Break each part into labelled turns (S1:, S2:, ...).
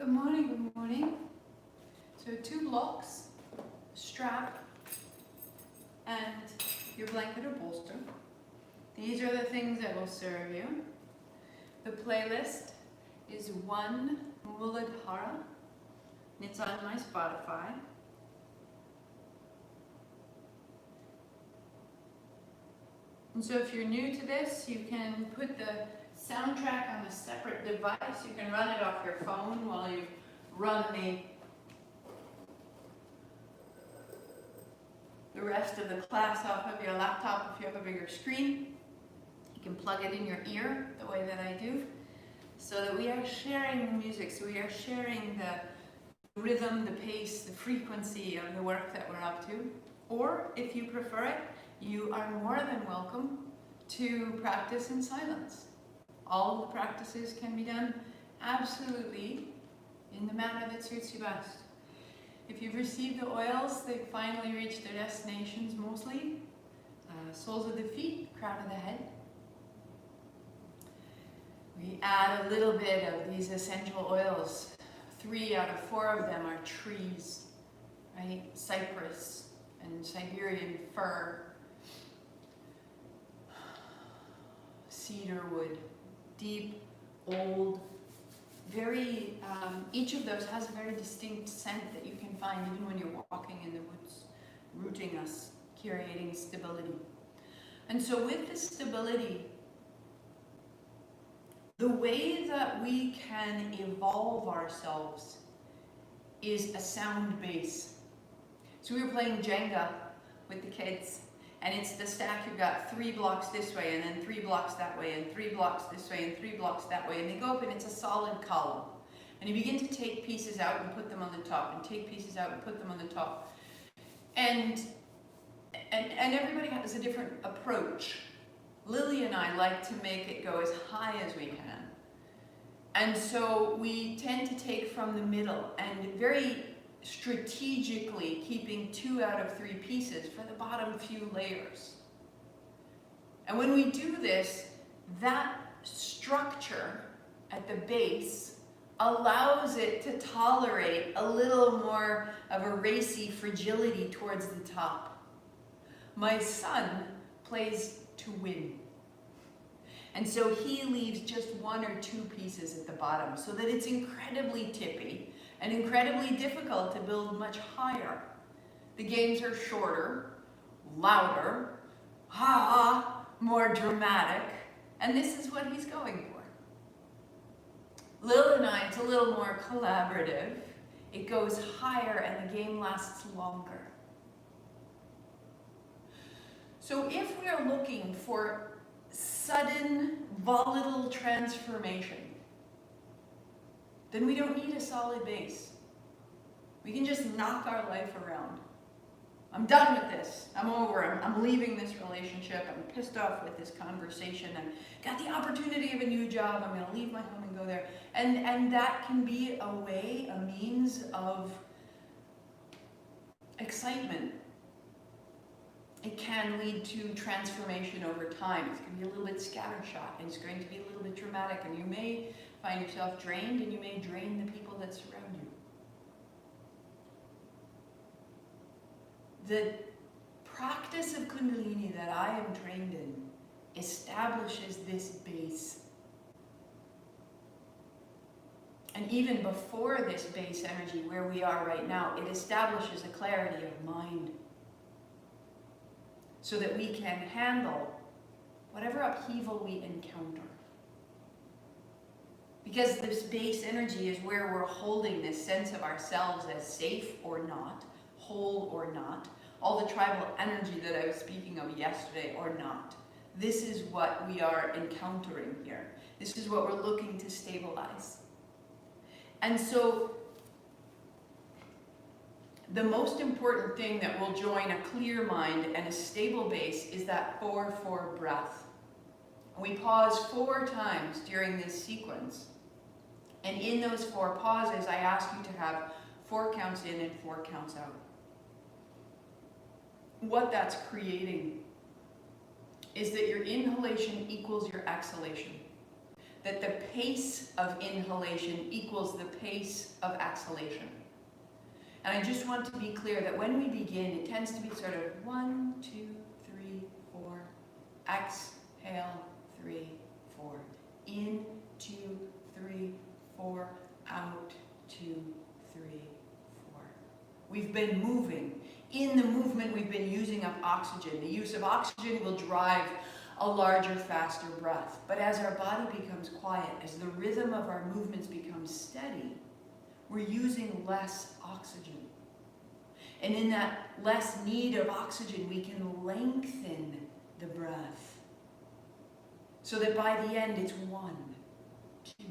S1: Good morning, good morning. So 2 blocks, strap, and your blanket or bolster. These are the things that will serve you. The playlist is one Muladhara, and it's on my Spotify. And so if you're new to this, you can put the soundtrack on a separate device. You can run it off your phone while you run the rest of the class off of your laptop if you have a bigger screen. You can plug it in your ear the way that I do, so that we are sharing the music, so we are sharing the rhythm, the pace, the frequency of the work that we're up to. Or if you prefer it, you are more than welcome to practice in silence. All the practices can be done absolutely in the manner that suits you best. If you've received the oils, they've finally reached their destinations mostly. Soles of the feet, crown of the head. We add a little bit of these essential oils. 3 out of 4 of them are trees, right? Cypress and Siberian fir, cedar wood, deep, old, very, each of those has a very distinct scent that you can find even when you're walking in the woods, rooting us, creating stability. And so with this stability, the way that we can evolve ourselves is a sound base. So we were playing Jenga with the kids, and it's the stack. You've got 3 blocks this way, and then 3 blocks that way, and 3 blocks this way, and 3 blocks that way, and they go up, and it's a solid column. And you begin to take pieces out and put them on the top, and take pieces out and put them on the top. And everybody has a different approach. Lily and I like to make it go as high as we can. And so we tend to take from the middle, and very strategically keeping 2 out of 3 pieces for the bottom few layers. And when we do this, that structure at the base allows it to tolerate a little more of a racy fragility towards the top. My son plays to win. And so he leaves just 1 or 2 pieces at the bottom, so that it's incredibly tippy and incredibly difficult to build much higher. The games are shorter, louder, more dramatic, and this is what he's going for. Lil and I, it's a little more collaborative. It goes higher and the game lasts longer. So if we are looking for sudden, volatile transformation, then we don't need a solid base. We can just knock our life around. I'm done with this. I'm over. I'm leaving this relationship. I'm pissed off with this conversation. I've got the opportunity of a new job. I'm going to leave my home and go there. And that can be a way, a means of excitement. It can lead to transformation over time. It's going to be a little bit scattershot, and it's going to be a little bit dramatic, and you may find yourself drained, and you may drain the people that surround you. The practice of Kundalini that I am trained in establishes this base. And even before this base energy, where we are right now, it establishes a clarity of mind, so that we can handle whatever upheaval we encounter. Because this base energy is where we're holding this sense of ourselves as safe or not, whole or not, all the tribal energy that I was speaking of yesterday or not. This is what we are encountering here. This is what we're looking to stabilize. And so the most important thing that will join a clear mind and a stable base is that 4-4 breath. We pause 4 times during this sequence. And in those 4 pauses, I ask you to have 4 counts in and 4 counts out. What that's creating is that your inhalation equals your exhalation. that the pace of inhalation equals the pace of exhalation. And I just want to be clear that when we begin, it tends to be sort of 1, 2, 3, 4, exhale, 3, 4, in, 2, 3, 4, out, 2, 3, 4. We've been moving. In the movement, we've been using up oxygen. The use of oxygen will drive a larger, faster breath. But as our body becomes quiet, as the rhythm of our movements becomes steady, we're using less oxygen. And in that less need of oxygen, we can lengthen the breath. So that by the end, it's 1, 2,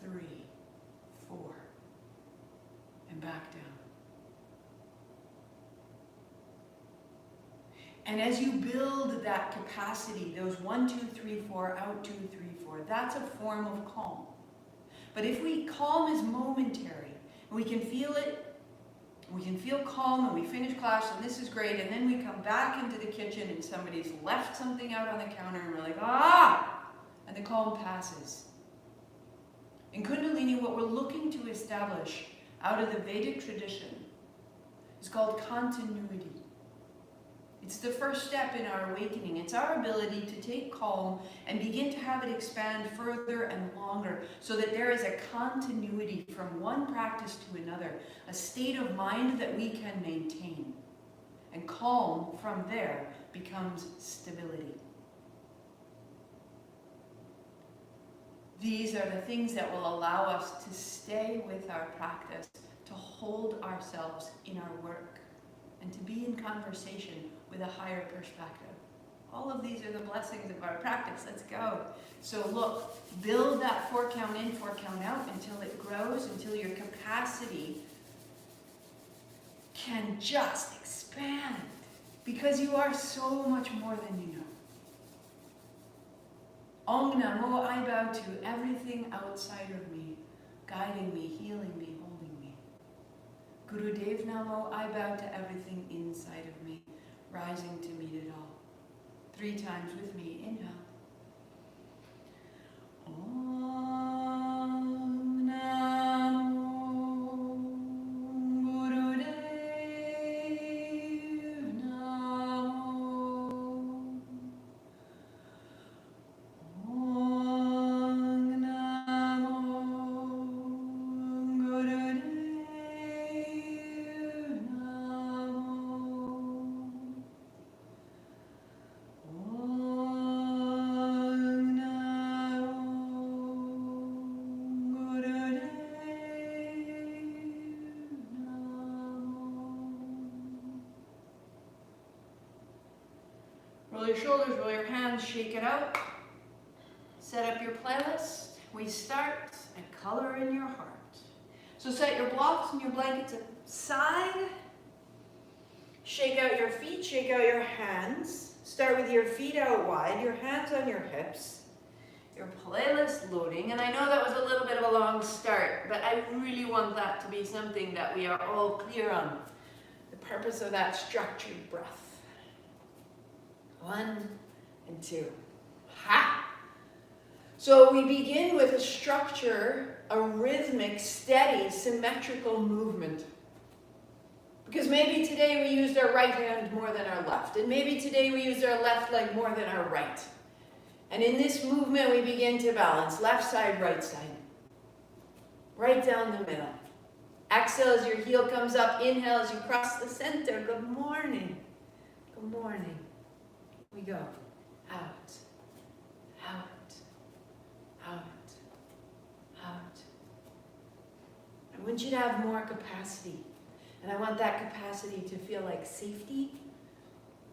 S1: 3, 4, and back down. And as you build that capacity, those 1, 2, 3, 4, out 2, 3, 4, that's a form of calm. But if calm is momentary, and we can feel it, we can feel calm, and we finish class, and this is great, and then we come back into the kitchen, and somebody's left something out on the counter, and we're like, ah! And the calm passes. In Kundalini, what we're looking to establish out of the Vedic tradition is called continuity. It's the first step in our awakening. It's our ability to take calm and begin to have it expand further and longer so that there is a continuity from one practice to another, a state of mind that we can maintain. And calm from there becomes stability. These are the things that will allow us to stay with our practice, to hold ourselves in our work, and to be in conversation with a higher perspective. All of these are the blessings of our practice. Let's go. So look, build that 4 count in, 4 count out until it grows, until your capacity can just expand. Because you are so much more than you know. Om Namo, I bow to everything outside of me, guiding me, healing me, holding me. Guru Dev Namo, I bow to everything inside of me, rising to meet it all. 3 times with me, inhale. Om Namo Guru Dev Namo. Om Namo Guru Dev Namo. Roll your shoulders, roll your hands, shake it out. Set up your playlist. We start at color in your heart. So set your blocks and your blankets aside. Shake out your feet, shake out your hands. Start with your feet out wide, your hands on your hips. Your playlist loading. And I know that was a little bit of a long start, but I really want that to be something that we are all clear on. The purpose of that structured breath. 1 and 2. Ha! So we begin with a structure, a rhythmic, steady, symmetrical movement. Because maybe today we used our right hand more than our left. And maybe today we used our left leg more than our right. And in this movement we begin to balance. Left side, right side. Right down the middle. Exhale as your heel comes up. Inhale as you cross the center. Good morning. Good morning. We go out, out, out, out. I want you to have more capacity. And I want that capacity to feel like safety,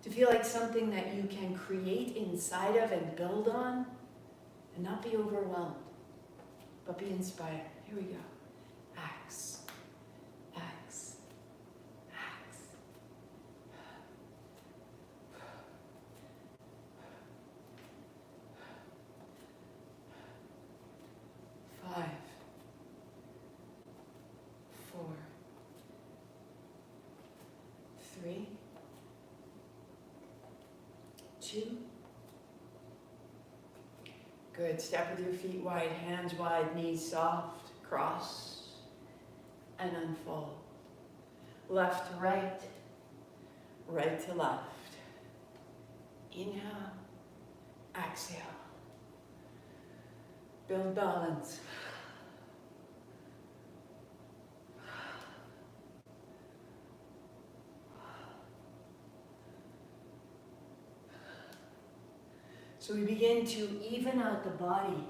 S1: to feel like something that you can create inside of and build on, and not be overwhelmed, but be inspired. Here we go. Axe, axe, axe. 5, 4, 3, 2,
S2: Good. Step with your feet wide, hands wide, knees soft. Cross and unfold. Left to right, right to left. Inhale, exhale. Build balance. So we begin to even out the body.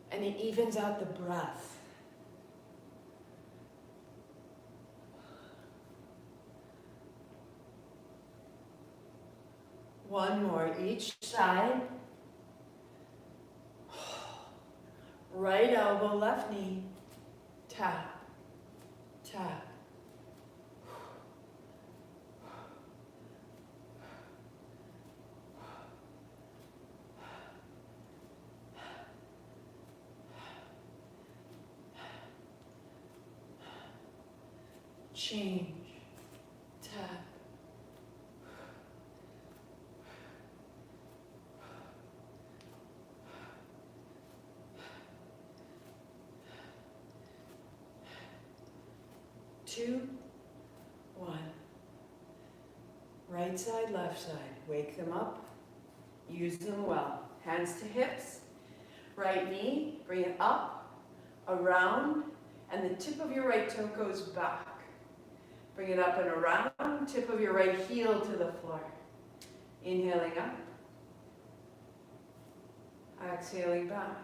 S2: And it evens out the breath. One more, each side. Right elbow, left knee. Tap, tap. Change, tap. Two, one. Right side, left side. Wake them up. Use them well. Hands to hips. Right knee, bring it up, around, and the tip of your right toe goes back. Bring it up and around, tip of your right heel to the floor. Inhaling up. Exhaling back.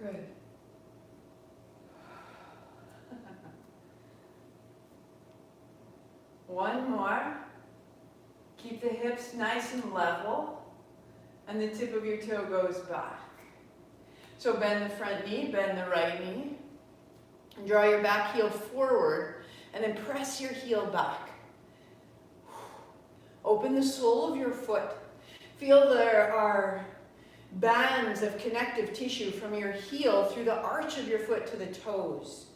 S2: Good. One more. Keep the hips nice and level, and the tip of your toe goes back. So bend the front knee, bend the right knee, and draw your back heel forward, and then press your heel back. Open the sole of your foot. Feel there are bands of connective tissue from your heel through the arch of your foot to the toes.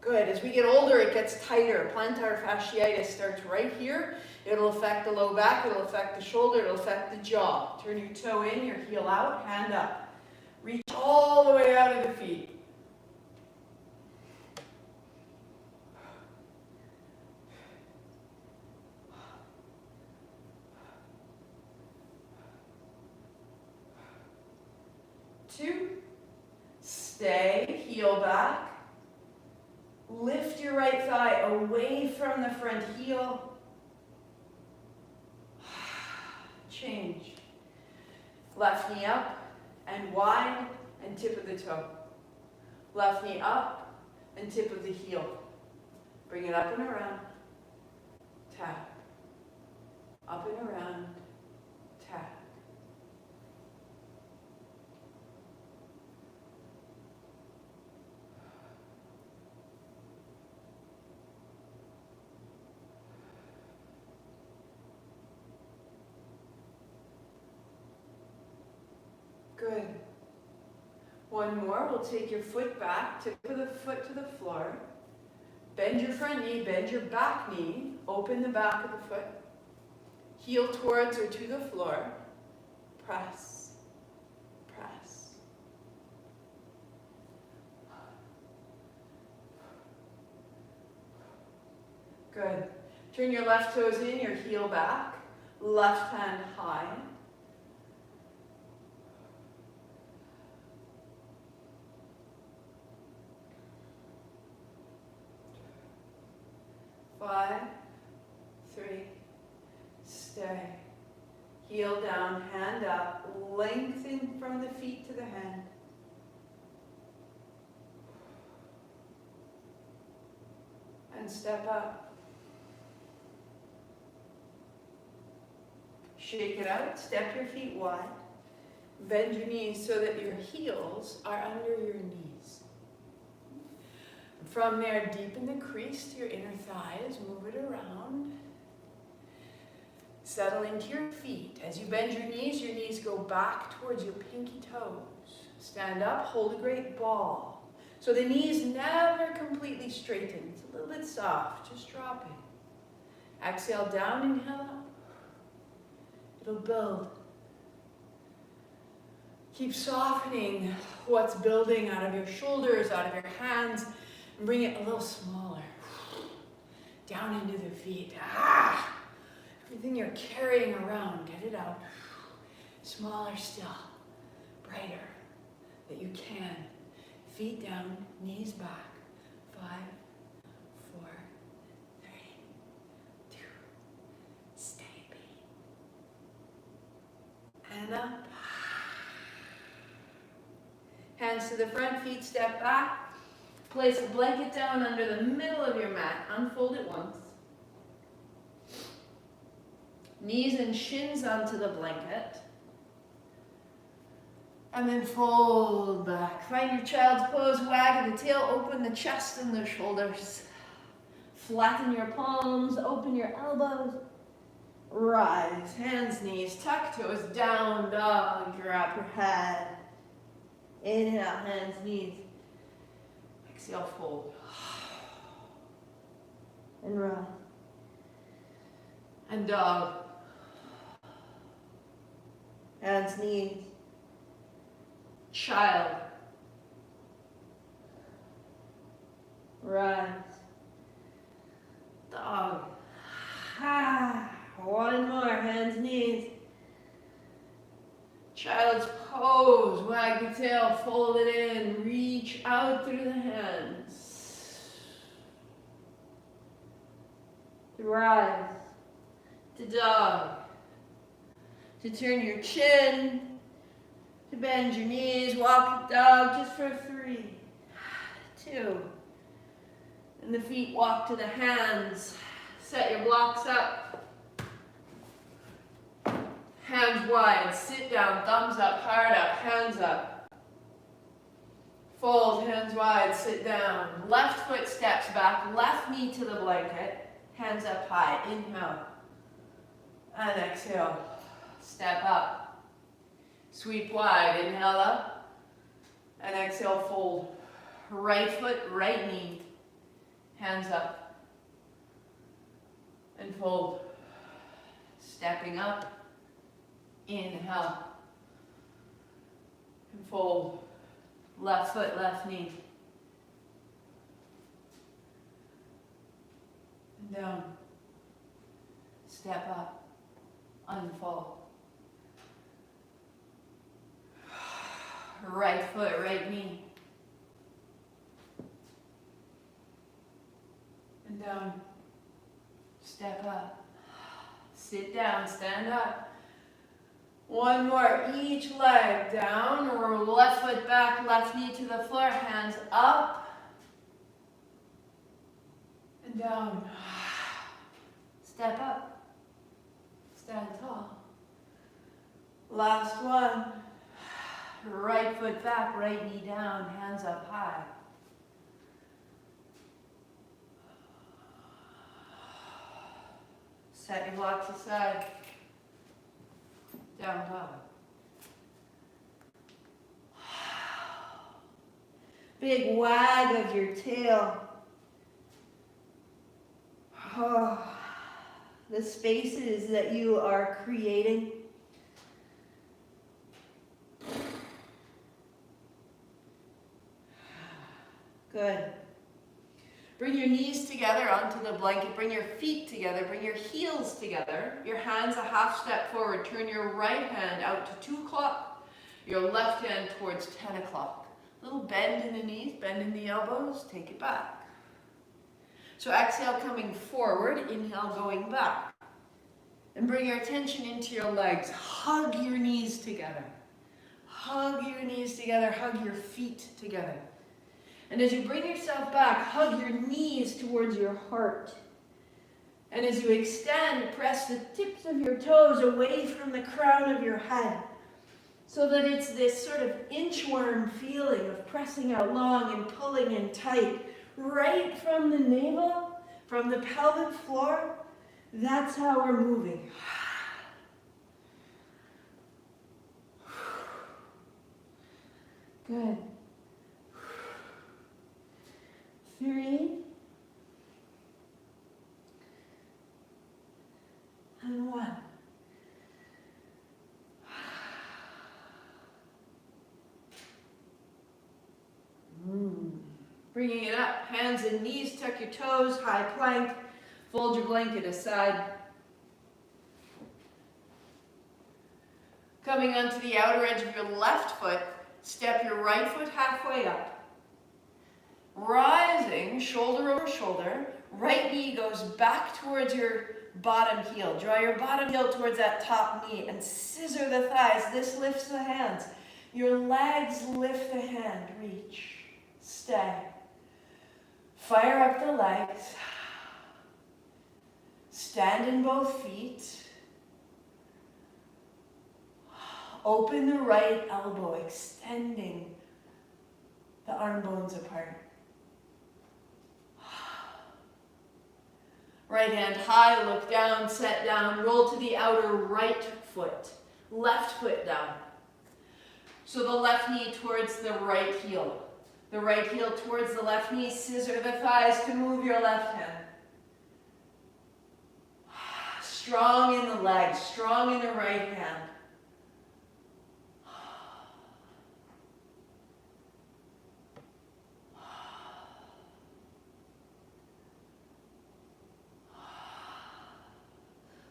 S2: Good. As we get older, it gets tighter. Plantar fasciitis starts right here. It'll affect the low back, it'll affect the shoulder, it'll affect the jaw. Turn your toe in, your heel out, hand up. Reach all the way out of the feet. Two. Stay, heel back. Lift your right thigh away from the front heel. Change. Left knee up and wide and tip of the toe. Left knee up and tip of the heel. Bring it up and around. Tap. Up and around. Tap. Good. One more. We'll take your foot back, tip of the foot to the floor. Bend your front knee, bend your back knee. Open the back of the foot. Heel towards or to the floor. Press. Press. Good. Turn your left toes in, your heel back. Left hand high. Five, three, stay. Heel down, hand up, lengthen from the feet to the hand. And step up. Shake it out, step your feet wide. Bend your knees so that your heels are under your knees. From there, deepen the crease to your inner thighs, move it around. Settle into your feet. As you bend your knees go back towards your pinky toes. Stand up, hold a great ball. So the knees never completely straighten. It's a little bit soft, just dropping. Exhale down, inhale up. It'll build. Keep softening what's building out of your shoulders, out of your hands, and bring it a little smaller. Down into the feet. Everything you're carrying around, get it out. Smaller still, brighter, that you can. Feet down, knees back. 5, 4, 3, 2, steady beat. And up. Hands to the front, feet step back. Place a blanket down under the middle of your mat. Unfold it once. Knees and shins onto the blanket. And then fold back. Find your child's pose, wag the tail, open the chest and the shoulders. Flatten your palms, open your elbows. Rise, hands, knees, tuck toes, down dog, drop your head. Inhale, hands, knees. Exhale, fold. And rise. And dog. Hands, knees. Child. Rise. Dog. One more. Hands, knees. Child's pose. Wag the tail. Fold it in. Reach out through the hands. To rise. To dog. To turn your chin. To bend your knees, walk the dog just for 3, 2. And the feet walk to the hands. Set your blocks up. Hands wide, sit down, thumbs up, heart up, hands up. Fold, hands wide, sit down. Left foot steps back, left knee to the blanket, hands up high. Inhale. And exhale. Step up. Sweep wide, inhale up, and exhale, fold. Right foot, right knee, hands up, and fold. Stepping up, inhale, and fold. Left foot, left knee, and down. Step up, unfold. Right foot, right knee. And down. Step up. Sit down, stand up. One more, each leg down, or left foot back, left knee to the floor, hands up. And down. Step up. Stand tall. Last one. Right foot back, right knee down, hands up high. Set your blocks aside. Down dog. Big wag of your tail. The spaces that you are creating. Good. Bring your knees together onto the blanket. Bring your feet together. Bring your heels together. Your hands a half step forward. Turn your right hand out to 2 o'clock. Your left hand towards 10 o'clock. Little bend in the knees, bend in the elbows. Take it back. So exhale coming forward. Inhale going back. And bring your attention into your legs. Hug your knees together. Hug your knees together. Hug your feet together. And as you bring yourself back, hug your knees towards your heart. And as you extend, press the tips of your toes away from the crown of your head, so that it's this sort of inchworm feeling of pressing out long and pulling in tight, right from the navel, from the pelvic floor. That's how we're moving. Good. Bringing it up, hands and knees, tuck your toes, high plank, fold your blanket aside. Coming onto the outer edge of your left foot, step your right foot halfway up. Rising, shoulder over shoulder, right knee goes back towards your bottom heel. Draw your bottom heel towards that top knee and scissor the thighs. This lifts the hands. Your legs lift the hand. Reach. Stay. Fire up the legs. Stand in both feet. Open the right elbow, extending the arm bones apart. Right hand high, look down, set down, roll to the outer right foot, left foot down. So the left knee towards the right heel. The right heel towards the left knee, scissor the thighs to move your left hand. Strong in the legs, strong in the right hand.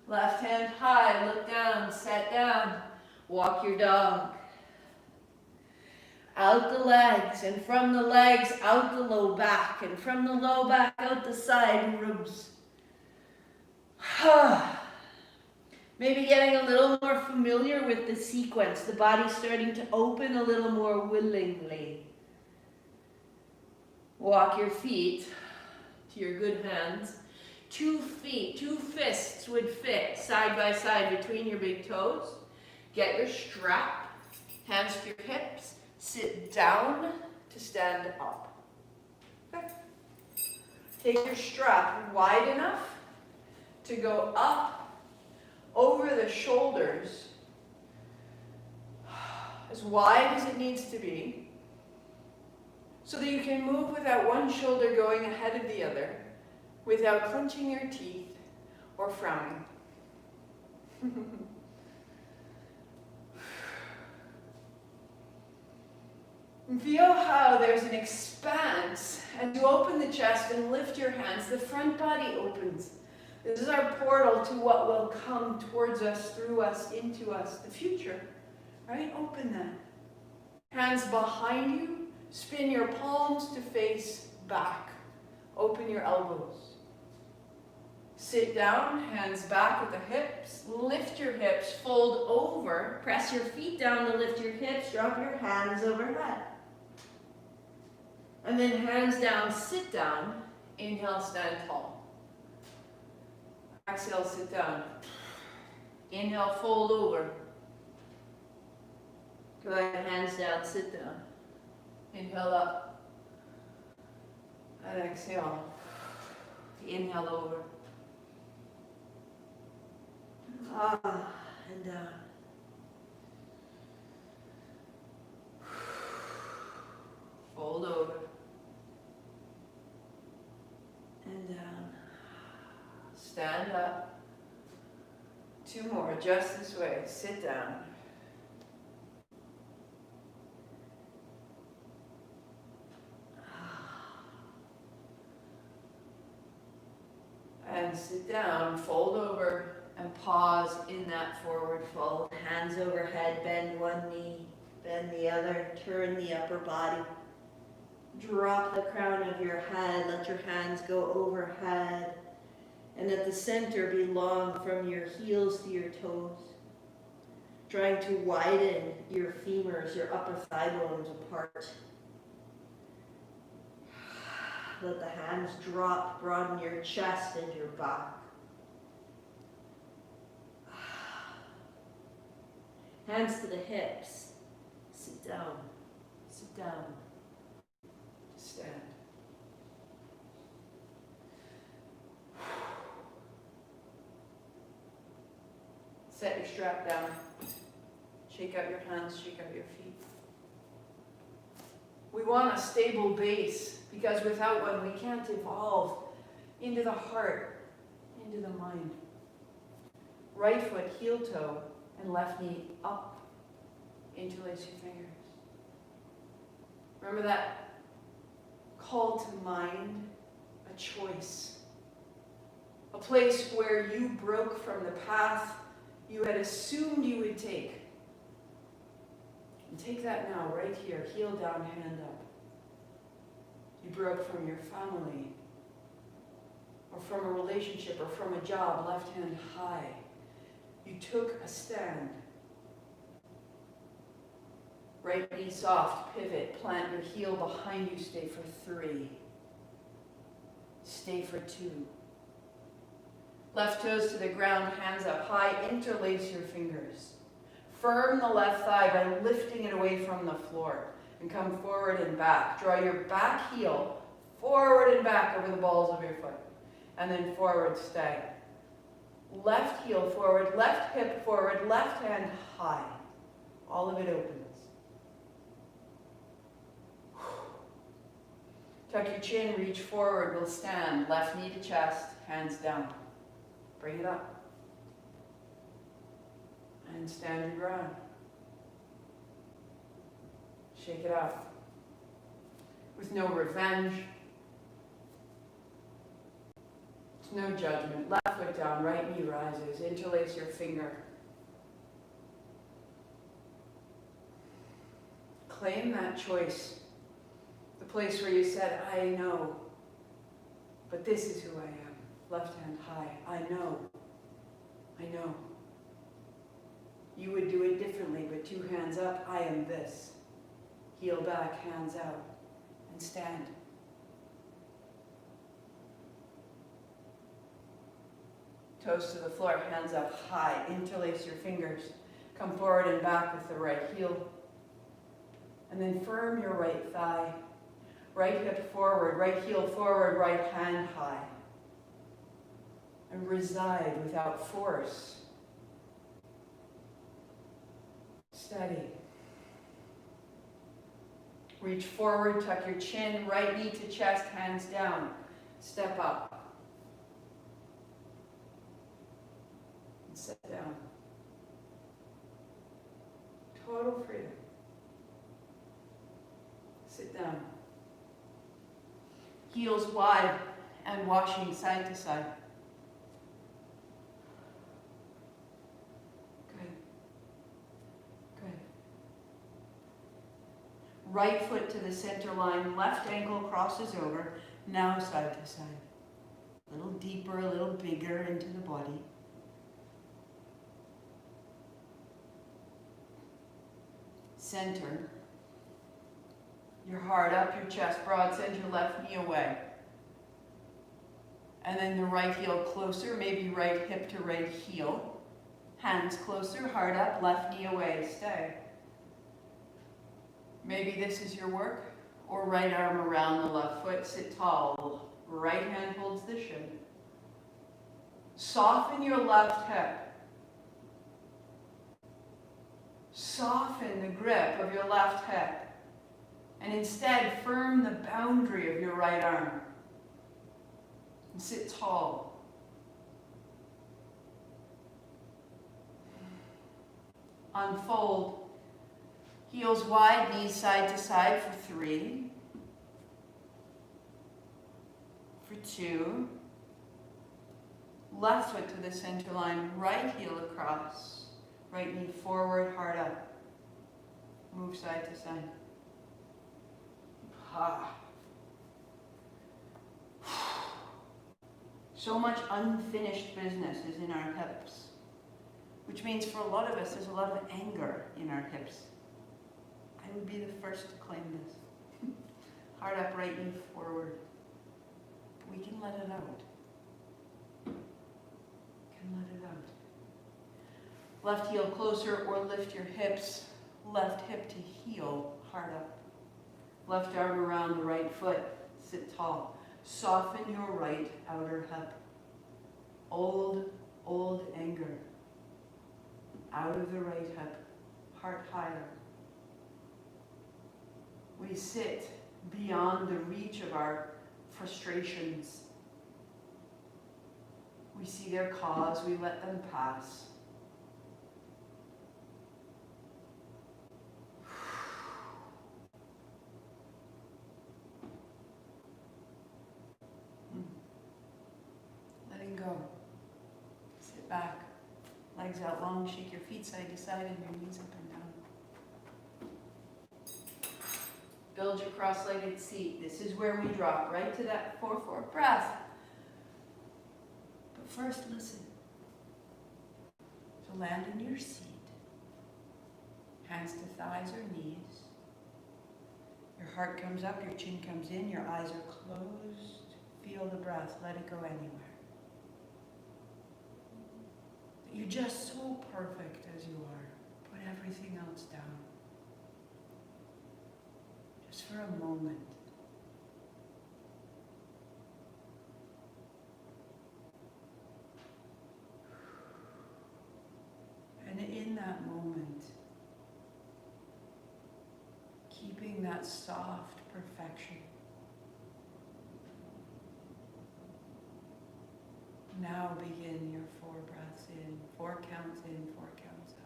S2: Left hand high, look down, set down, walk your dog. Out the legs, and from the legs, out the low back, and from the low back, out the side ribs. Maybe getting a little more familiar with the sequence, the body starting to open a little more willingly. Walk your feet to your good hands. 2 feet, 2 fists would fit side by side between your big toes. Get your strap, hands to your hips, sit down to stand up. Okay. Take your strap wide enough to go up over the shoulders, as wide as it needs to be, so that you can move without one shoulder going ahead of the other, without clenching your teeth or frowning. And feel how there's an expanse as you open the chest and lift your hands. The front body opens. This is our portal to what will come towards us, through us, into us, the future. Right? Open that. Hands behind you. Spin your palms to face back. Open your elbows. Sit down, hands back at the hips. Lift your hips, fold over. Press your feet down to lift your hips. Drop your hands overhead. And then hands down, sit down. Inhale, stand tall. Exhale, sit down. Inhale, fold over. Go ahead, hands down, sit down. Inhale up. And exhale. Inhale over. And down. Fold over. And down. Stand up. 2 more, just this way. Sit down. And sit down, fold over, and pause in that forward fold. Hands overhead, bend one knee, bend the other, turn the upper body. Drop the crown of your head, let your hands go overhead. And at the center, be long from your heels to your toes. Trying to widen your femurs, your upper thigh bones apart. Let the hands drop, broaden your chest and your back. Hands to the hips. Sit down. Sit down. Stand. Set your strap down. Shake out your hands, shake out your feet. We want a stable base, because without one we can't evolve into the heart, into the mind. Right foot, heel toe, and left knee up. Interlace your fingers. Remember that call to mind a choice. A place where you broke from the path you had assumed you would take. And take that now, right here, heel down, hand up. You broke from your family, or from a relationship, or from a job, left hand high. You took a stand. Right knee soft, pivot, plant your heel behind you, stay for 3. Stay for 2. Left toes to the ground, hands up high, interlace your fingers. Firm the left thigh by lifting it away from the floor and come forward and back. Draw your back heel forward and back over the balls of your foot. And then forward, stay. Left heel forward, left hip forward, left hand high. All of it opens. Tuck your chin, reach forward, we'll stand. Left knee to chest, hands down. Bring it up. And stand your ground. Shake it out. With no revenge. No judgment. Left foot down, right knee rises. Interlace your finger. Claim that choice. The place where you said, I know, but this is who I am. Left hand high. I know. I know. You would do it differently, but 2 hands up. I am this. Heel back, hands out, and stand. Toes to the floor, hands up high. Interlace your fingers. Come forward and back with the right heel. And then firm your right thigh. Right hip forward, right heel forward, right hand high. And reside without force. Steady. Reach forward, tuck your chin, right knee to chest, hands down. Step up. And sit down. Total freedom. Sit down. Heels wide and washing side to side. Good. Good. Right foot to the center line, left ankle crosses over, now side to side. A little deeper, a little bigger into the body. Center. Your heart up, your chest broad, send your left knee away. And then the right heel closer, maybe right hip to right heel. Hands closer, heart up, left knee away, stay. Maybe this is your work, or right arm around the left foot, sit tall. Right hand holds the shin. Soften your left hip. Soften the grip of your left hip. And instead, firm the boundary of your right arm. And sit tall. Unfold. Heels wide, knees side to side for 3. For 2. Left foot to the center line, right heel across. Right knee forward, heart up. Move side to side. So much unfinished business is in our hips, which means for a lot of us there's a lot of anger in our hips. I would be the first to claim this. Heart up, right knee forward. We can let it out. Can let it out. Left heel closer or lift your hips. Left hip to heel, heart up. Left arm around the right foot, sit tall. Soften your right outer hip. Old anger. Out of the right hip, heart higher. We sit beyond the reach of our frustrations. We see their cause, we let them pass.
S1: legs out long, shake your feet side to side and your knees up and down. Build your cross-legged seat. This is where we drop right to that 4-4 breath. But first, listen. So land in your seat. Hands to thighs or knees. Your heart comes up, your chin comes in, your eyes are closed. Feel the breath, let it go anywhere. You're just so perfect as you are. Put everything else down. Just for a moment. And in that moment, keeping that soft perfection. Now begin your 4 breaths in, 4 counts in, 4 counts out.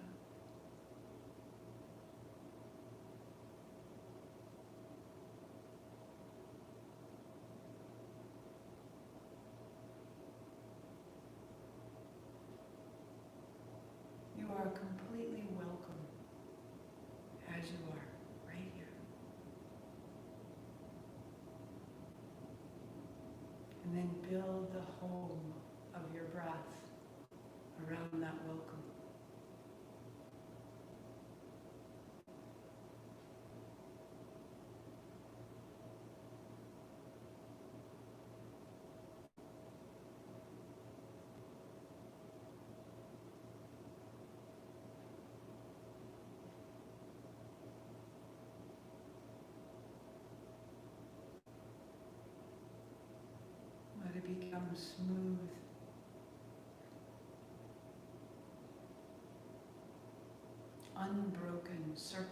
S1: You are completely welcome as you are, right here. And then build the home of your breath around that welcome. Let it become smooth. Unbroken, circular.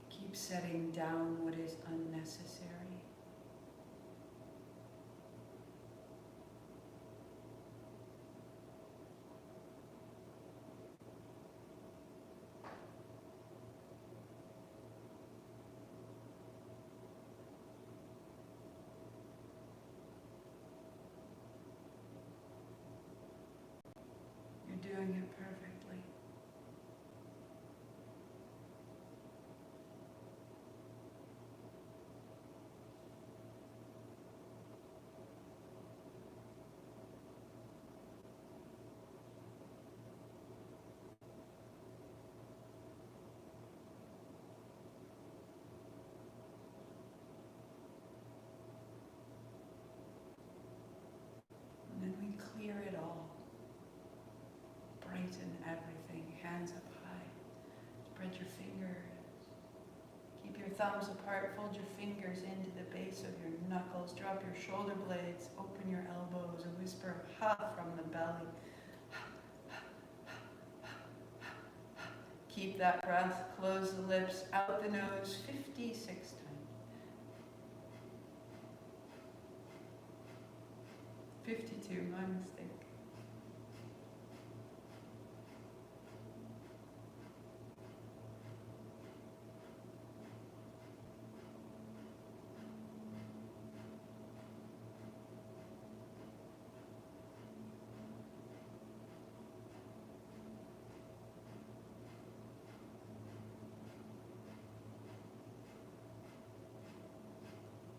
S1: Keep setting down what is unnecessary. Doing it perfectly. And then we clear it all. Brighten everything, hands up high. Spread your fingers. Keep your thumbs apart, fold your fingers into the base of your knuckles. Drop your shoulder blades, open your elbows, and whisper ha from the belly. Keep that breath, close the lips, out the nose 56 times. "52, my mistake.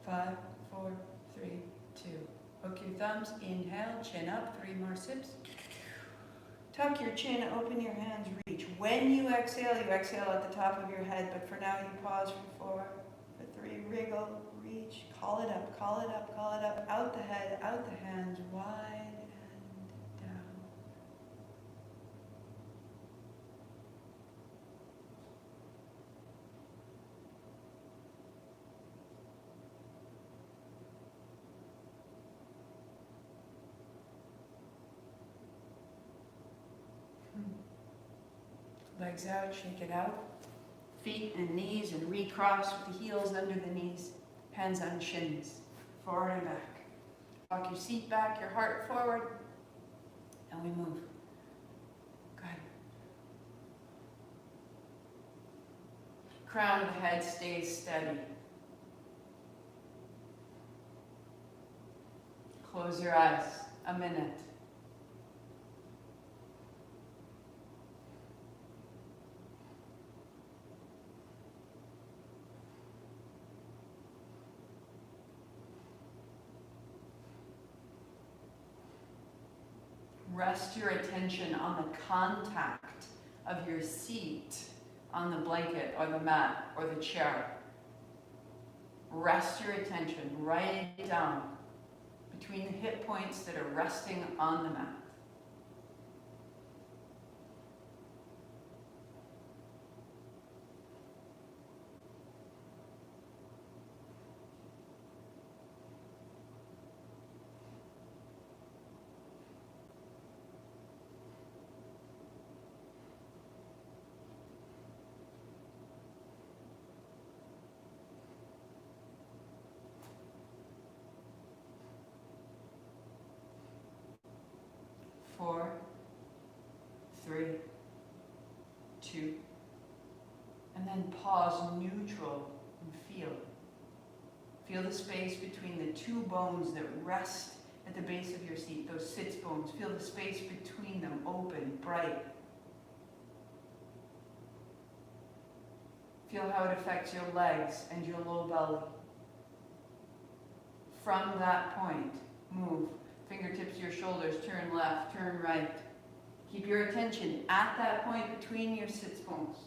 S1: Five, 4, 3, 2. Hook your thumbs, inhale, chin up, 3 more sips. Tuck your chin, open your hands, reach. When you exhale at the top of your head, but for now you pause for 4, for 3, wriggle, reach, call it up, call it up, call it up, out the head, out the hands, wide and down. Legs out, shake it out. Feet and knees and recross with the heels under the knees. Hands on shins, forward and back. Walk your seat back, your heart forward. And we move. Good. Crown of the head stays steady. Close your eyes. A minute. Rest your attention on the contact of your seat on the blanket or the mat or the chair. Rest your attention right down between the hip points that are resting on the mat. Four, three, two, and then pause neutral and feel. Feel the space between the two bones that rest at the base of your seat, those sits bones. Feel the space between them, open, bright. Feel how it affects your legs and your low belly. From that point, move. Fingertips to your shoulders, turn left, turn right. Keep your attention at that point between your sits bones.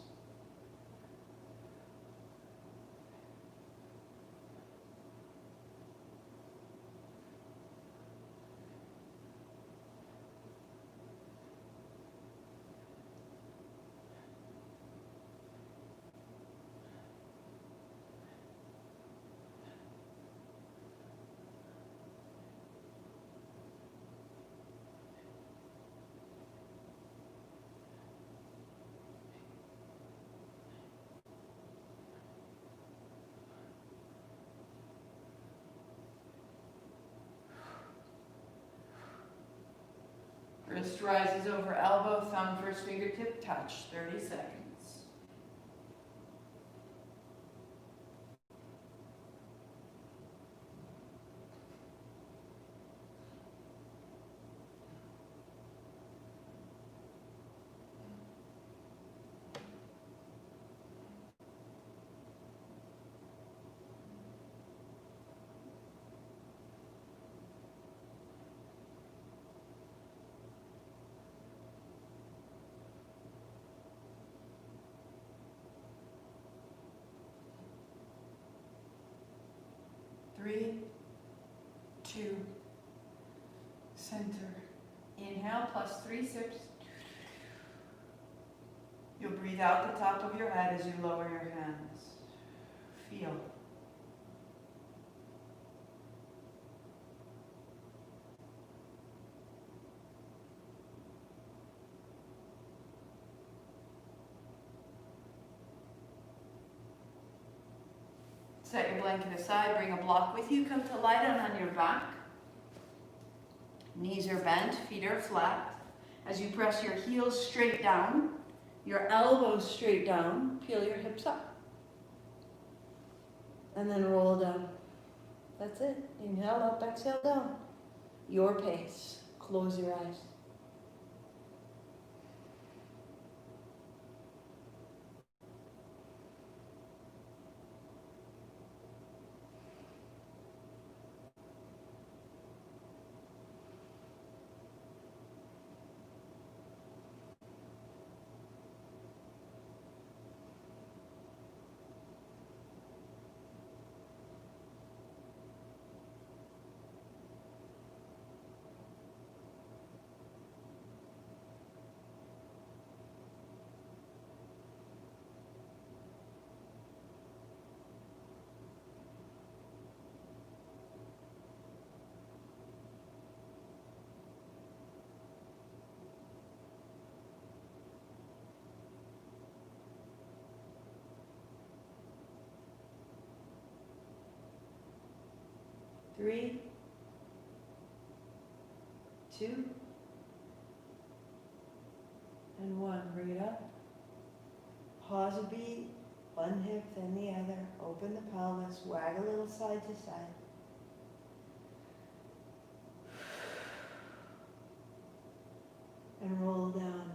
S1: Wrist rises over elbow, thumb first fingertip touch, 30 seconds. Three, two, center. Inhale, plus 3 sips. You'll breathe out the top of your head as you lower your hands. Feel. Set your blanket aside, bring a block with you, come to lie down on your back. Knees are bent, feet are flat. As you press your heels straight down, your elbows straight down, peel your hips up. And then roll down. That's it. Inhale up, exhale down. Your pace. Close your eyes. Three, two,
S2: one. Bring it up. Pause a beat. One hip, then the other. Open the pelvis. Wag a little side to side. And roll down.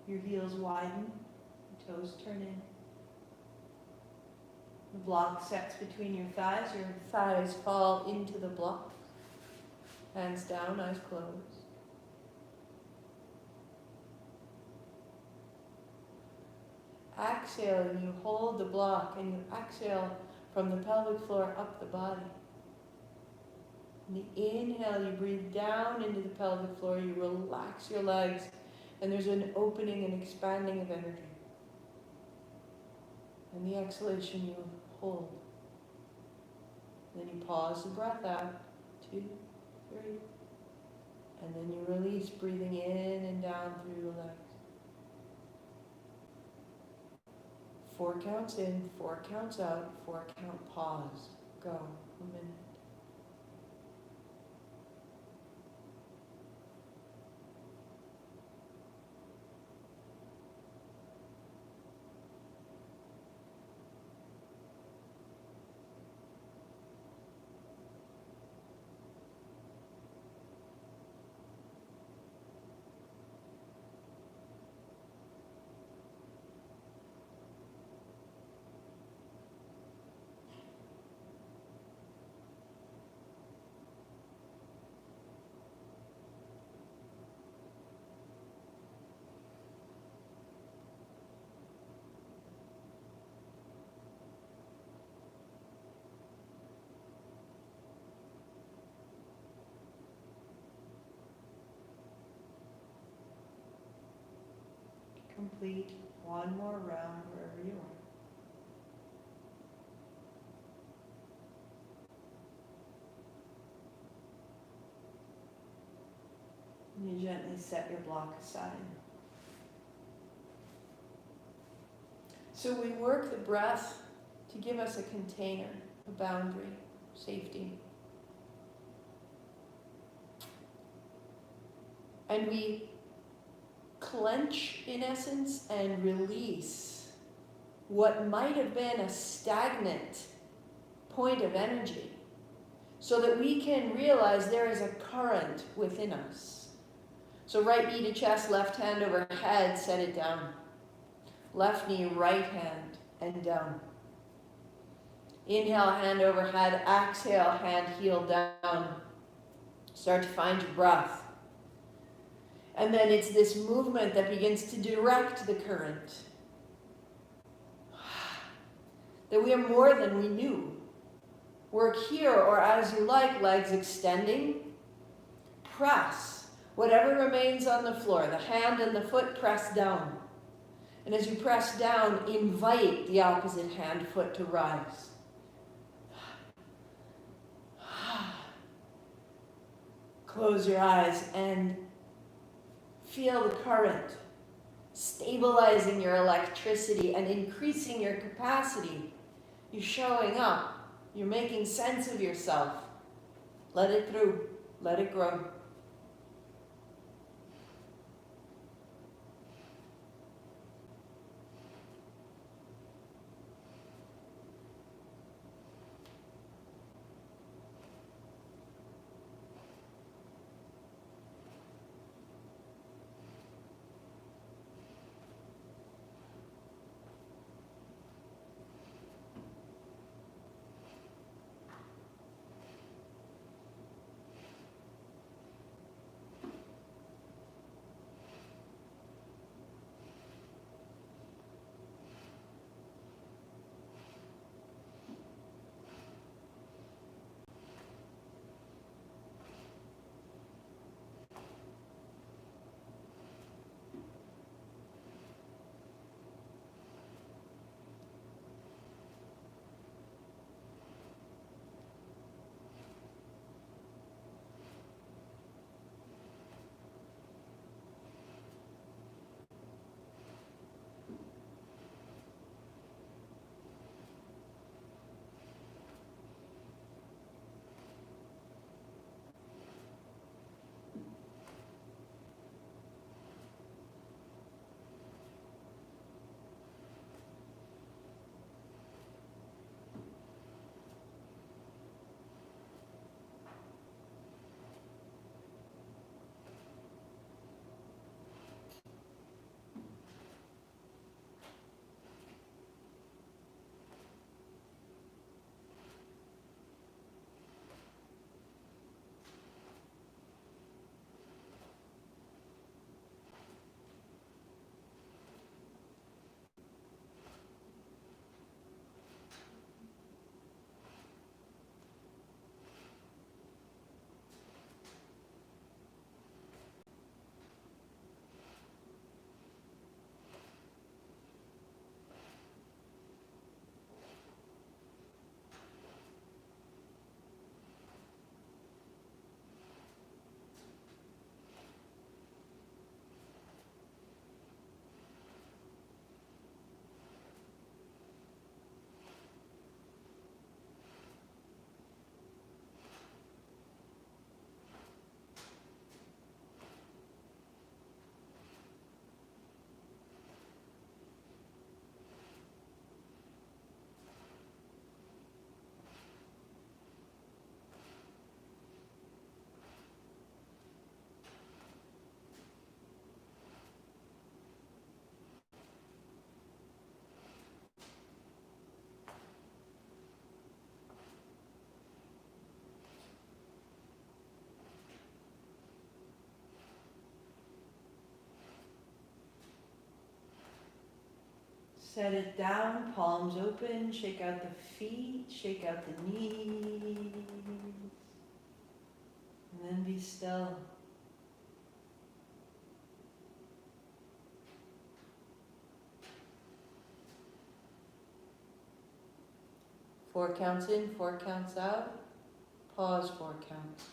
S2: Your heels widen. Your toes turn in. The block sets between your thighs. Your thighs fall into the block. Hands down, eyes closed. Exhale, and you hold the block, and you exhale from the pelvic floor up the body. In the inhale, you breathe down into the pelvic floor, you relax your legs, and there's an opening and expanding of energy. And the exhalation, you hold. Then you pause the breath out. 2, 3. And then you release, breathing in and down through your legs. 4 counts in, 4 counts out, 4 count pause. Go. A minute. Complete one more round wherever you are. And you gently set your block aside. So we work the breath to give us a container, a boundary, safety. And we clench, in essence, and release what might have been a stagnant point of energy so that we can realize there is a current within us. So right knee to chest, left hand over head, set it down. Left knee, right hand, and down. Inhale, hand over head. Exhale, hand, heel down. Start to find your breath. And then it's this movement that begins to direct the current. That we are more than we knew. Work here, or as you like, legs extending. Press whatever remains on the floor. The hand and the foot press down. And as you press down, invite the opposite hand, foot to rise. Close your eyes and feel the current, stabilizing your electricity and increasing your capacity. You're showing up. You're making sense of yourself. Let it through. Let it grow. Set it down, palms open, shake out the feet, shake out the knees, and then be still. Four counts in, 4 counts out. Pause 4 counts.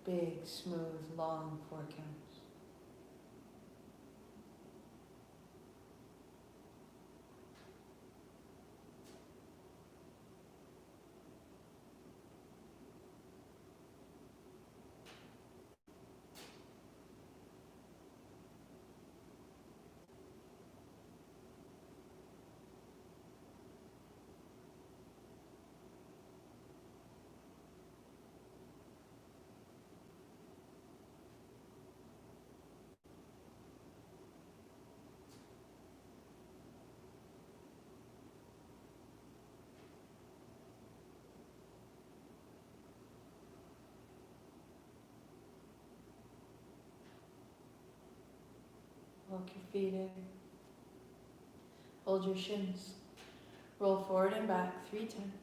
S2: Big, smooth, long 4 counts. Walk your feet in. Hold your shins. Roll forward and back 3 times.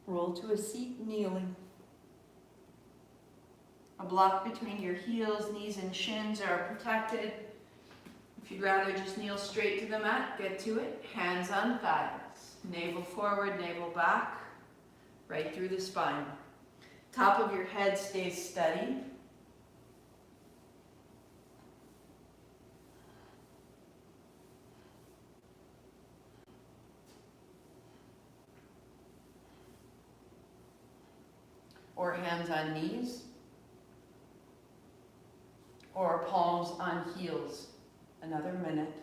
S2: Roll to a seat, kneeling. A block between your heels, knees, and shins are protected. If you'd rather just kneel straight to the mat, get to it. Hands on thighs. Navel forward, navel back. Right through the spine. Top of your head stays steady. Or hands on knees. Or palms on heels. Another minute.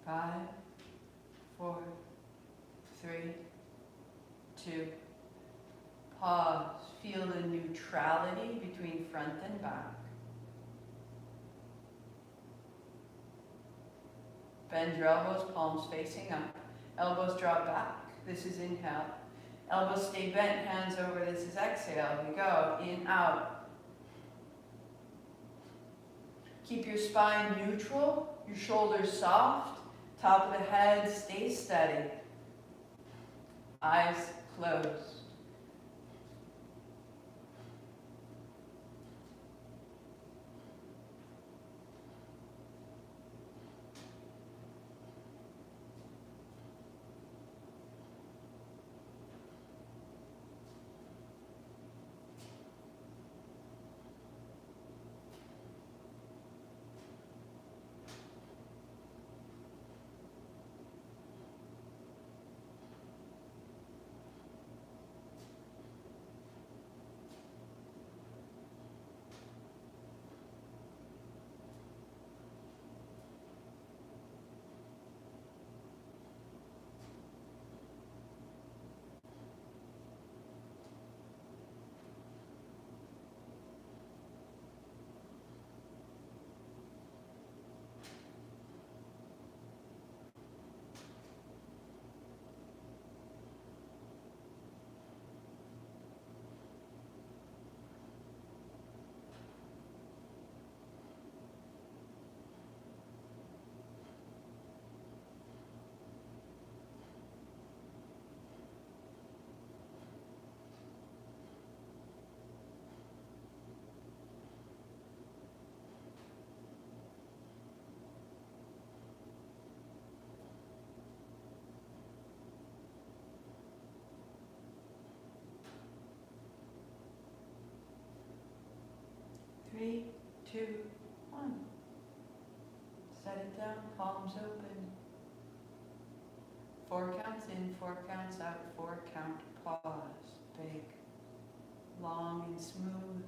S2: Five, 4, 3, 2. Pause. Feel the neutrality between front and back. Bend your elbows, palms facing up. Elbows drop back. This is inhale. Elbows stay bent, hands over. This is exhale. We go in, out. Keep your spine neutral, your shoulders soft. Top of the head, stay steady. Eyes closed.
S1: 2, 1. Set it down, palms open. 4 counts in, 4 counts out, 4 count pause. Big, long and smooth.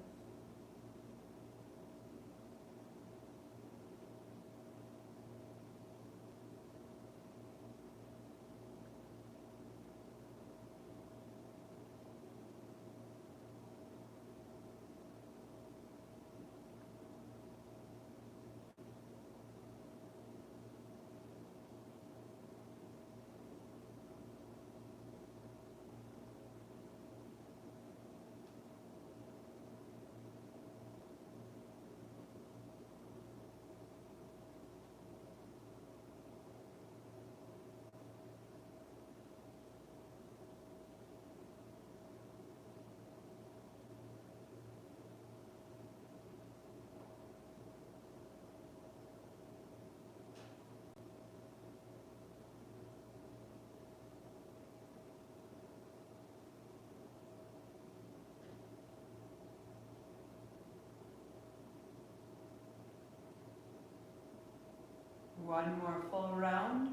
S1: One more full round.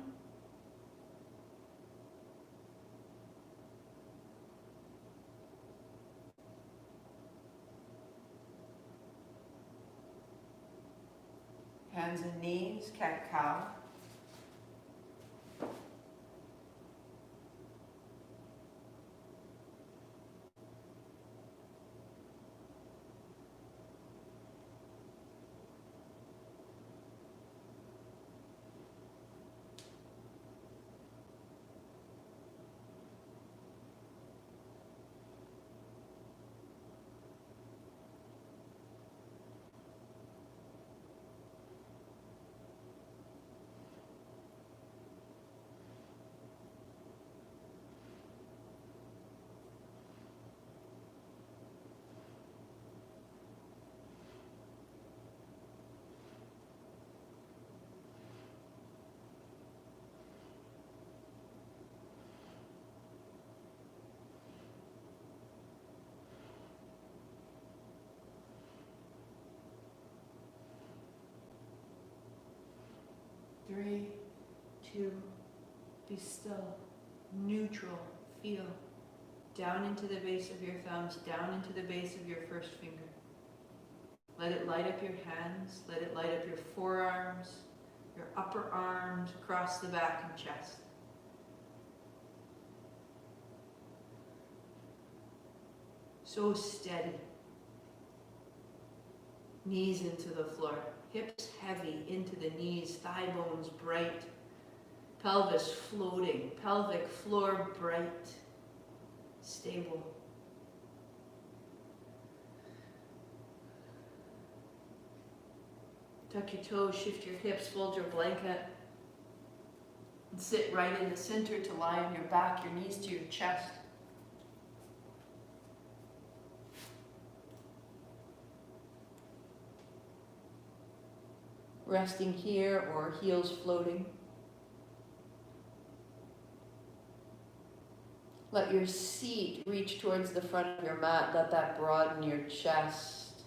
S1: Hands and knees, cat-cow. Three, 2, be still, neutral, feel. Down into the base of your thumbs, down into the base of your first finger. Let it light up your hands, let it light up your forearms, your upper arms, across the back and chest. So steady. Knees into the floor. Hips heavy into the knees, thigh bones bright, pelvis floating, pelvic floor bright, stable. Tuck your toes, shift your hips, fold your blanket, and sit right in the center to lie on your back, your knees to your chest. Resting here or heels floating. Let your seat reach towards the front of your mat. Let that broaden your chest.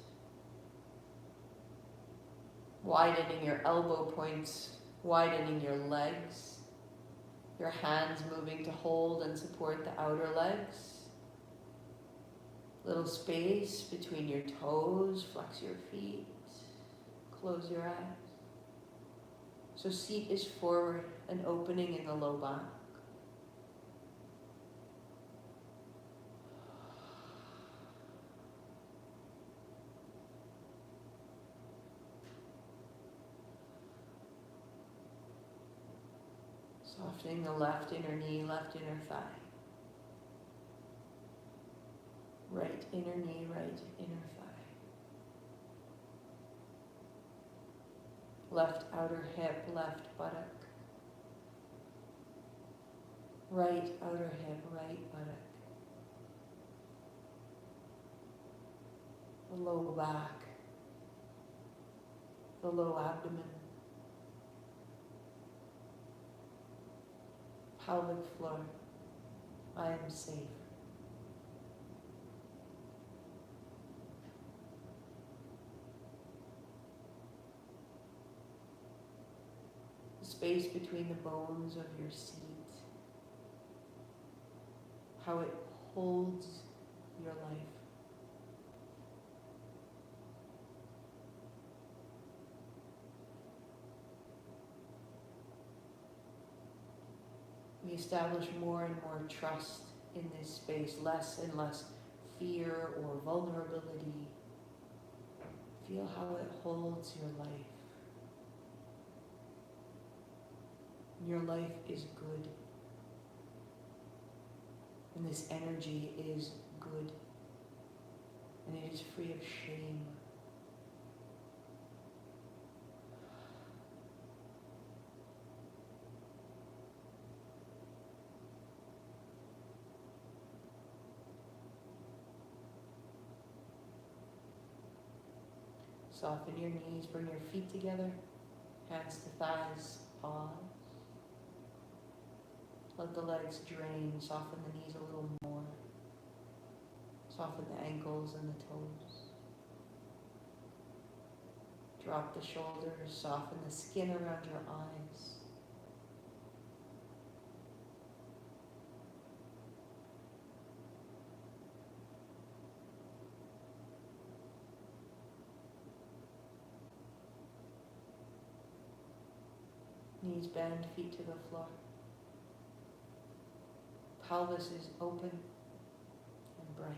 S1: Widening your elbow points, widening your legs. Your hands moving to hold and support the outer legs. Little space between your toes. Flex your feet. Close your eyes. So seat is forward, an opening in the low back. Softening the left inner knee, left inner thigh. Right inner knee, right inner thigh. Left outer hip, left buttock. Right outer hip, right buttock. The low back. The low abdomen. Pelvic floor. I am safe.
S2: space between the bones of your seat, how it holds your life. We establish more and more trust in this space, less and less fear or vulnerability. Feel how it holds your life. Your life is good. And this energy is good. And it is free of shame. Soften your knees, bring your feet together, hands to thighs, pause. Let the legs drain, soften the knees a little more. Soften the ankles and the toes. Drop the shoulders, soften the skin around your eyes. Knees bend, feet to the floor. Pelvis is open and bright.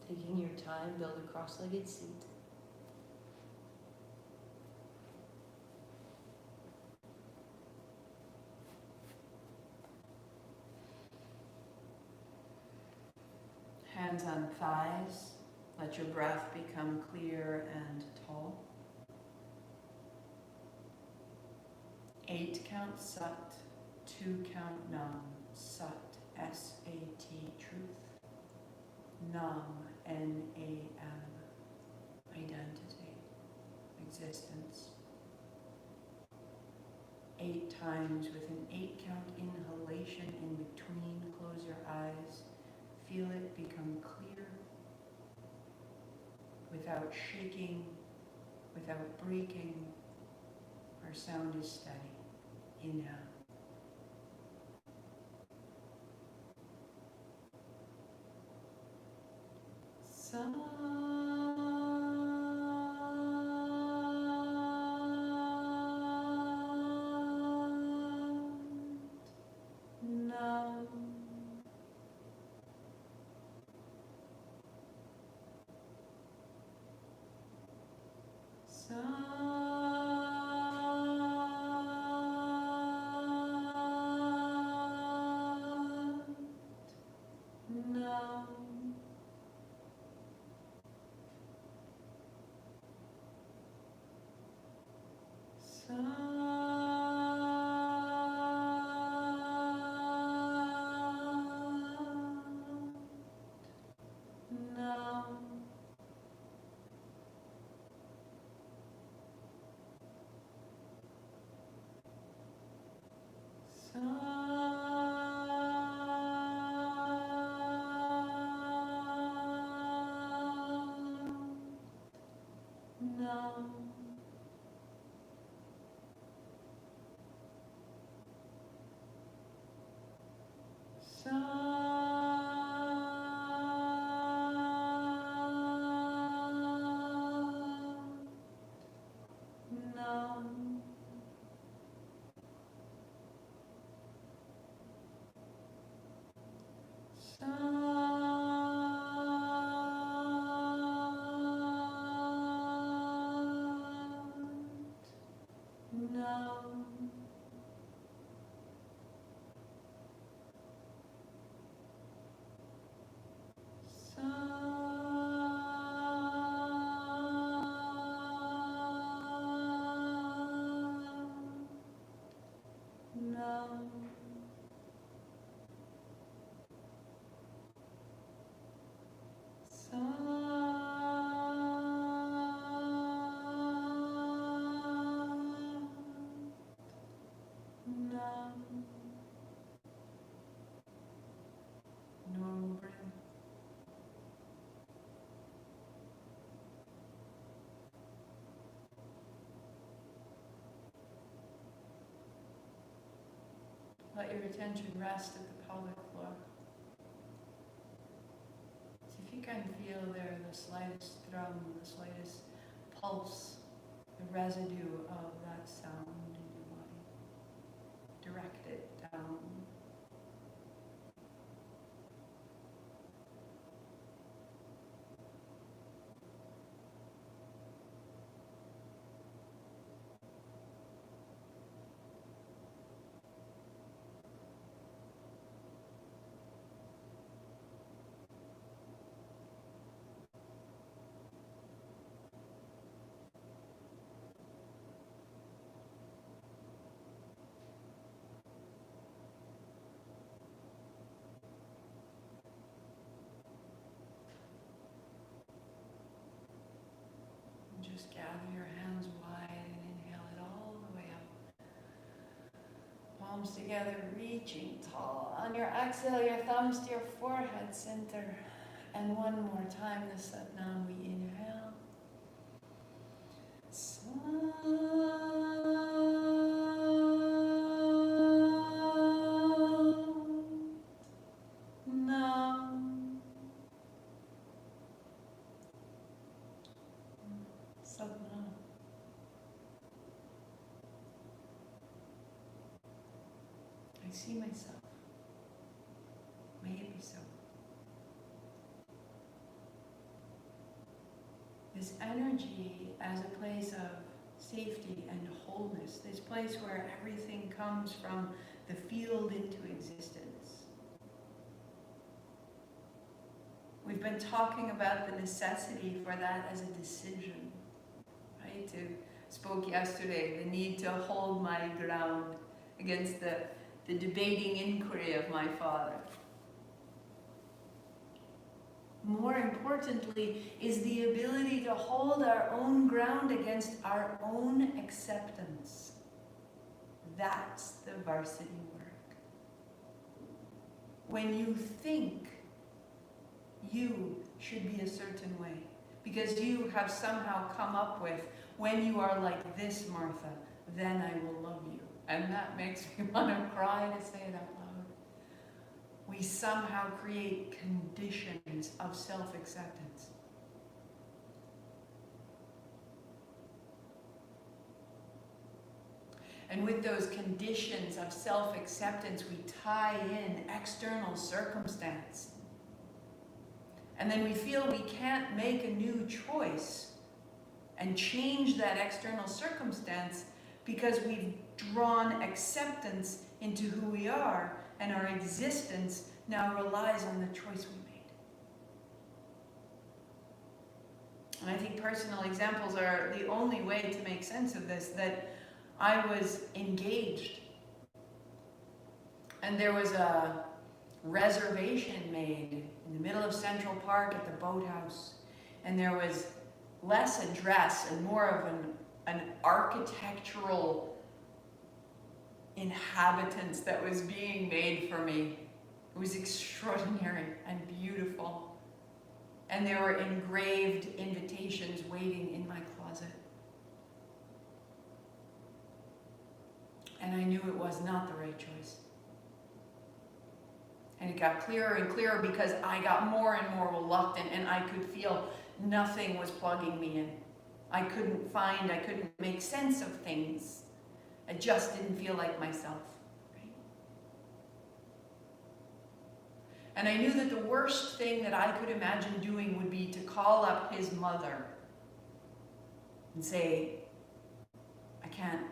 S2: Taking your time, build a cross-legged seat.
S1: Hands on thighs. Let your breath become clear and tall. 8 count Sat, 2 count Nam. Sat, S-A-T, truth. Nam, N-A-M, identity, existence. 8 times with an 8 count inhalation in between. Close your eyes. Feel it become clear without shaking, without breaking. Our sound is steady. Inhale. Nam. Normal breath. Let your attention rest at the pelvic floor. So if you can feel there the slightest thrum, the slightest pulse, the residue of that sound in your body, direct it down. Just gather your hands wide and inhale it all the way up. Palms together, reaching tall. On your exhale, your thumbs to your forehead center. And one more time, the Satnam, we inhale. Satnam. I see myself. May it be so. This energy as a place of safety and wholeness, this place where everything comes from the field into existence. We've been talking about the necessity for that as a decision, right? Spoke yesterday, the need to hold my ground against the debating inquiry of my father. More importantly, is the ability to hold our own ground against our own acceptance. That's the varsity work. When you think you should be a certain way, because you have somehow come up with, when you are like this, Martha, then I will love you. And that makes me want to cry to say it out loud. We somehow create conditions of self-acceptance. And with those conditions of self-acceptance, we tie in external circumstance. And then we feel we can't make a new choice and change that external circumstance because we've drawn acceptance into who we are, and our existence now relies on the choice we made. And I think personal examples are the only way to make sense of this, that I was engaged, and there was a reservation made in the middle of Central Park at the boathouse, and there was less a dress and more of an architectural inhabitance that was being made for me. It was extraordinary and beautiful. And there were engraved invitations waiting in my closet. And I knew it was not the right choice. And it got clearer and clearer because I got more and more reluctant, and I could feel nothing was plugging me in. I couldn't make sense of things. I just didn't feel like myself. Right? And I knew that the worst thing that I could imagine doing would be to call up his mother and say, I can't,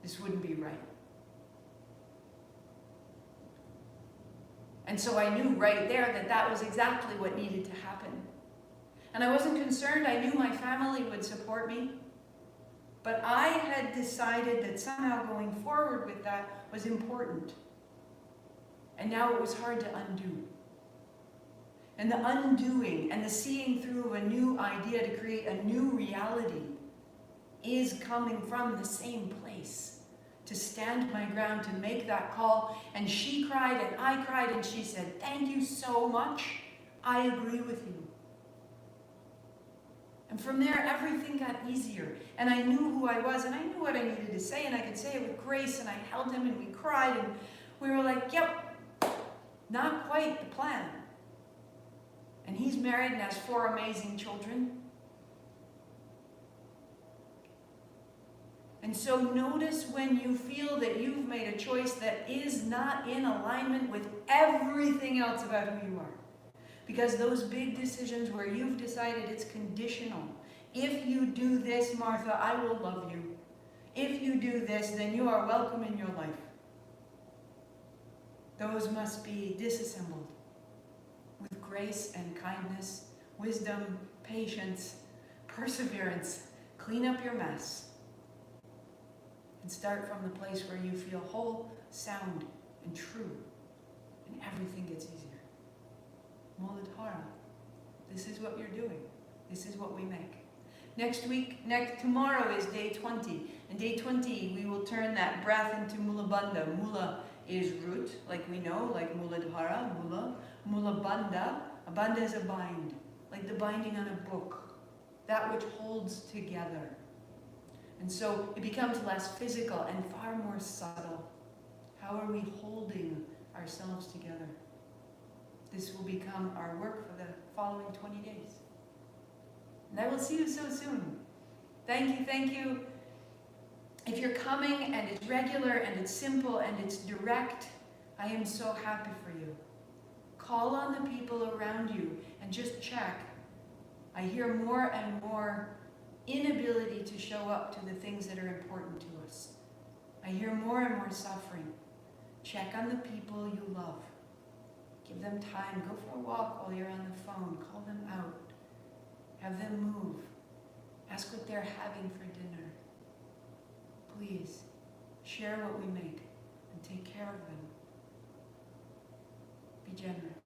S1: this wouldn't be right. And so I knew right there that that was exactly what needed to happen. And I wasn't concerned. I knew my family would support me. But I had decided that somehow going forward with that was important. And now it was hard to undo. And the undoing and the seeing through of a new idea to create a new reality is coming from the same place. to stand my ground, to make that call. And she cried and I cried and she said, thank you so much. I agree with you. And from there, everything got easier. And I knew who I was and I knew what I needed to say, and I could say it with grace, and I held him and we cried and we were like, yep, not quite the plan. And he's married and has 4 amazing children. And so notice when you feel that you've made a choice that is not in alignment with everything else about who you are. Because those big decisions where you've decided it's conditional. If you do this, Martha, I will love you. If you do this, then you are welcome in your life. Those must be disassembled with grace and kindness, wisdom, patience, perseverance. Clean up your mess. And start from the place where you feel whole, sound, and true. And everything gets easier. Muladhara. This is what you're doing. This is what we make. Tomorrow is day 20. And day 20, we will turn that breath into Mulabandha. Mula is root, like we know, like Muladhara, Mula. Mulabandha. A bandha is a bind, like the binding on a book. That which holds together. And so it becomes less physical and far more subtle. How are we holding ourselves together? This will become our work for the following 20 days. And I will see you so soon. Thank you, thank you. If you're coming and it's regular and it's simple and it's direct, I am so happy for you. Call on the people around you and just check. I hear more and more inability to show up to the things that are important to us. I hear more and more suffering. Check on the people you love. Give them time. Go for a walk while you're on the phone. Call them out. Have them move. Ask what they're having for dinner. Please, share what we make and take care of them. Be generous.